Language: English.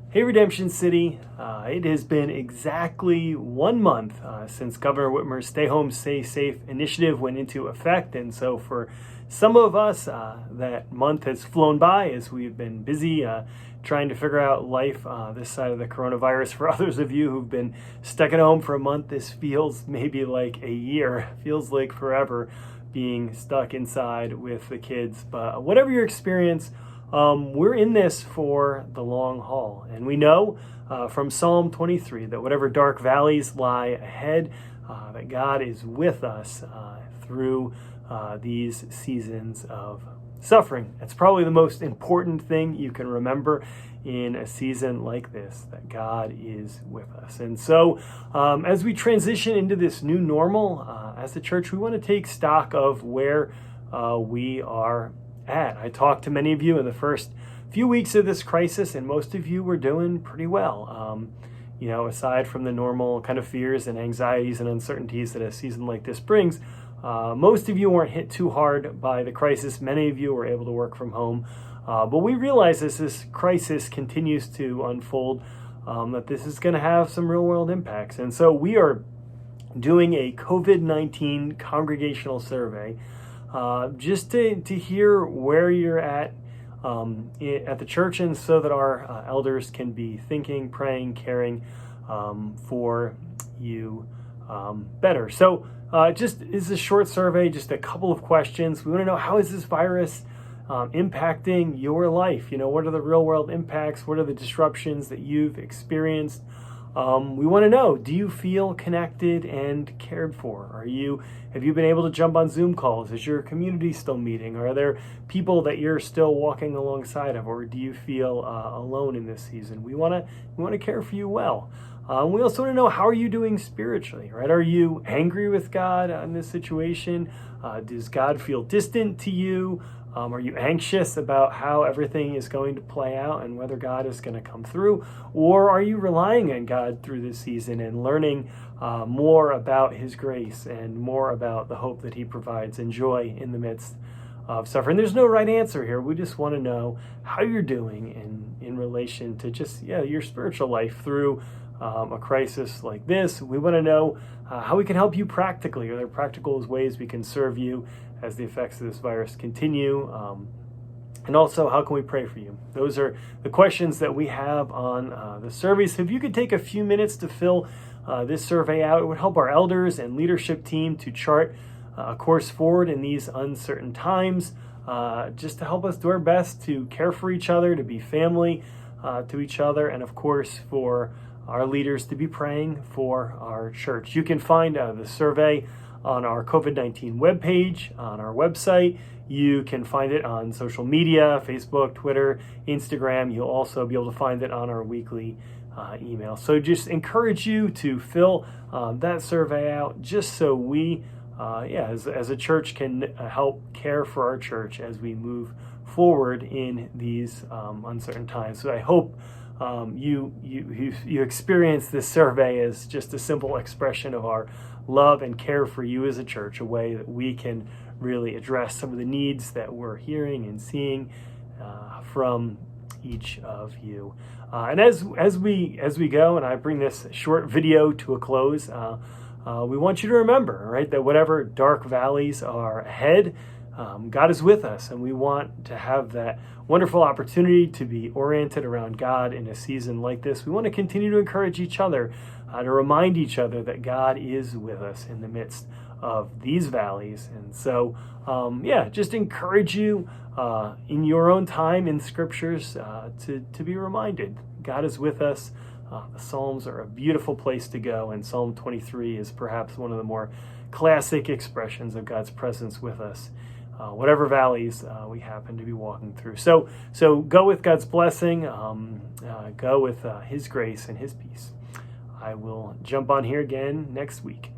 Hey Redemption City, it has been exactly 1 month since Governor Whitmer's Stay Home, Stay Safe initiative went into effect. And so for some of us, that month has flown by as we've been busy trying to figure out life this side of the coronavirus. For others of you who've been stuck at home for a month, this feels maybe like a year, feels like forever being stuck inside with the kids. But whatever your experience, we're in this for the long haul. And we know from Psalm 23 that whatever dark valleys lie ahead, that God is with us through these seasons of suffering. It's probably the most important thing you can remember in a season like this, that God is with us. And so as we transition into this new normal, as a church, we want to take stock of where we are at. I talked to many of you in the first few weeks of this crisis, and most of you were doing pretty well. Aside from the normal kind of fears and anxieties and uncertainties that a season like this brings, most of you weren't hit too hard by the crisis. Many of you were able to work from home. But we realize as this crisis continues to unfold, that this is going to have some real world impacts. And so we are doing a COVID-19 congregational survey just to hear where you're at the church, and so that our elders can be thinking, praying, caring for you better. So just is a short survey, just a couple of questions. We want to know, how is this virus impacting your life? What are the real world impacts? What are the disruptions that you've experienced? We want to know, do you feel connected and cared for? Have you been able to jump on Zoom calls? Is your community still meeting? Are there people that you're still walking alongside of, or do you feel alone in this season? We want to care for you well. We also want to know, how are you doing spiritually, right? Are you angry with God in this situation? Does God feel distant to you? Are you anxious about how everything is going to play out and whether God is going to come through? Or are you relying on God through this season and learning more about His grace and more about the hope that He provides and joy in the midst of suffering? There's no right answer here. We just want to know how you're doing in relation to just your spiritual life through a crisis like this. We want to know how we can help you practically. Are there practical ways we can serve you as the effects of this virus continue? And also, how can we pray for you? Those are the questions that we have on the surveys. So if you could take a few minutes to fill this survey out, it would help our elders and leadership team to chart a course forward in these uncertain times, just to help us do our best to care for each other, to be family to each other, and of course for our leaders to be praying for our church. You can find the survey on our COVID-19 webpage, on our website. You can find it on social media, Facebook, Twitter, Instagram. You'll also be able to find it on our weekly email. So just encourage you to fill that survey out, just so we, as a church, can help care for our church as we move forward in these uncertain times. So I hope you experience this survey as just a simple expression of our love and care for you as a church, a way that we can really address some of the needs that we're hearing and seeing from each of you. And as we go, and I bring this short video to a close, we want you to remember, right, that whatever dark valleys are ahead, God is with us, and we want to have that wonderful opportunity to be oriented around God in a season like this. We want to continue to encourage each other, to remind each other that God is with us in the midst of these valleys. And so, just encourage you in your own time in scriptures to be reminded God is with us. The Psalms are a beautiful place to go, and Psalm 23 is perhaps one of the more classic expressions of God's presence with us, whatever valleys we happen to be walking through. So go with God's blessing, go with His grace and His peace. I will jump on here again next week.